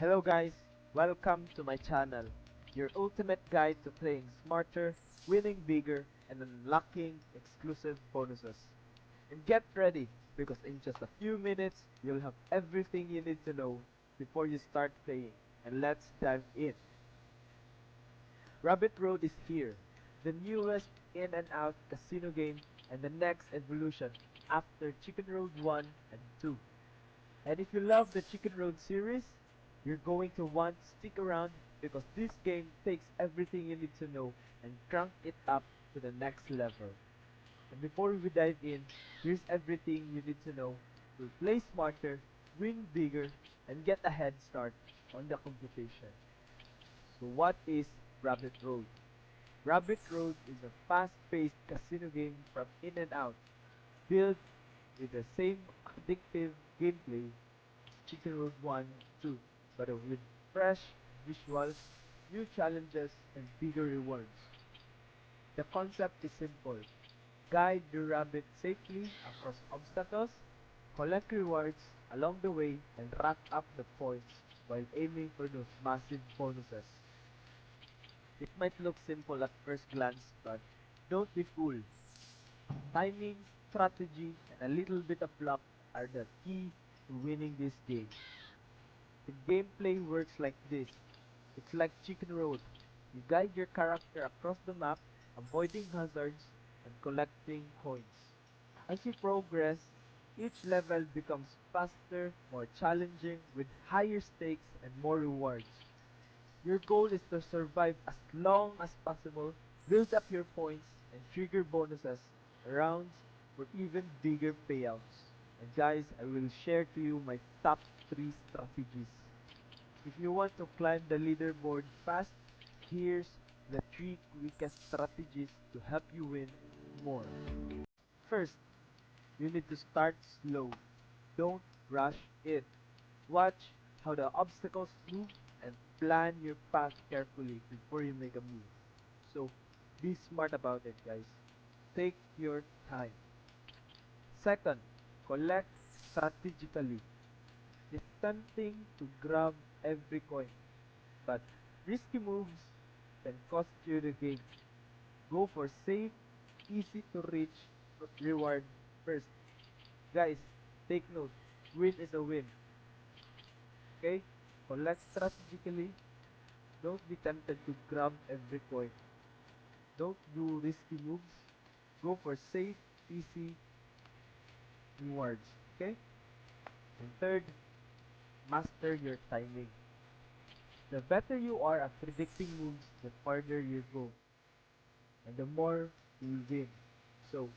Hello guys, welcome to my channel, your ultimate guide to playing smarter, winning bigger, and unlocking exclusive bonuses. And get ready, because in just a few minutes, you'll have everything you need to know before you start playing. And let's dive in. Rabbit Road is here, the newest in and out casino game and the next evolution after Chicken Road 1 and 2. And if you love the Chicken Road series, you're going to want to stick around because this game takes everything you need to know and crank it up to the next level. And before we dive in, here's everything you need to know to play smarter, win bigger, and get a head start on the competition. So what is Rabbit Road? Rabbit Road is a fast-paced casino game from In and Out, built with the same addictive gameplay Chicken Road 1, 2, but with fresh visuals, new challenges, and bigger rewards. The concept is simple. Guide your rabbit safely across obstacles, collect rewards along the way, and rack up the points while aiming for those massive bonuses. It might look simple at first glance, but don't be fooled. Timing, strategy, and a little bit of luck are the key to winning this game. The gameplay works like this. It's like Chicken Road. You guide your character across the map, avoiding hazards and collecting coins. As you progress, each level becomes faster, more challenging, with higher stakes and more rewards. Your goal is to survive as long as possible, build up your points, and trigger bonuses, rounds, or even bigger payouts. And guys, I will share to you my top 3 strategies. If you want to climb the leaderboard fast, here's the 3 quickest strategies to help you win more. First, you need to start slow. Don't rush it. Watch how the obstacles move and plan your path carefully before you make a move. So, be smart about it, guys. Take your time. Second, collect strategically. It's tempting to grab every coin, but risky moves can cost you the game. Go for safe, easy to reach reward first. Guys, take note. Win is a win. Okay? Collect strategically. Don't be tempted to grab every coin. Don't do risky moves. Go for safe, easy rewards. Okay? And third, master your timing. The better you are at predicting moves, the farther you go, and the more you win. So,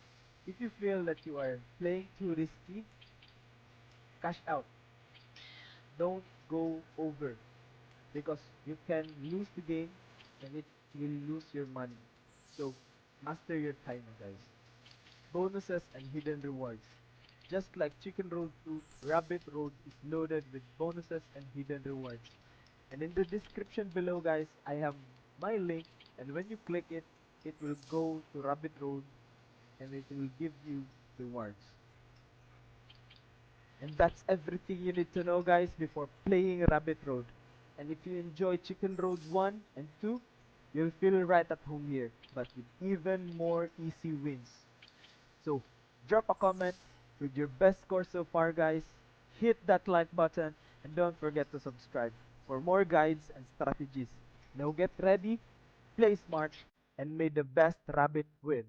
if you feel that you are playing too risky, cash out. Don't go over because you can lose the game and it will lose your money. So, master your timing, guys. Bonuses and hidden rewards. Just like Chicken Road 2, Rabbit Road is loaded with bonuses and hidden rewards. And in the description below, guys, I have my link, and when you click it, it will go to Rabbit Road and it will give you rewards. And that's everything you need to know, guys, before playing Rabbit Road. And if you enjoy Chicken Road 1 and 2, you'll feel right at home here, but with even more easy wins. So, drop a comment with your best score so far, guys. Hit that like button and don't forget to subscribe for more guides and strategies. Now get ready, play smart, and may the best rabbit win.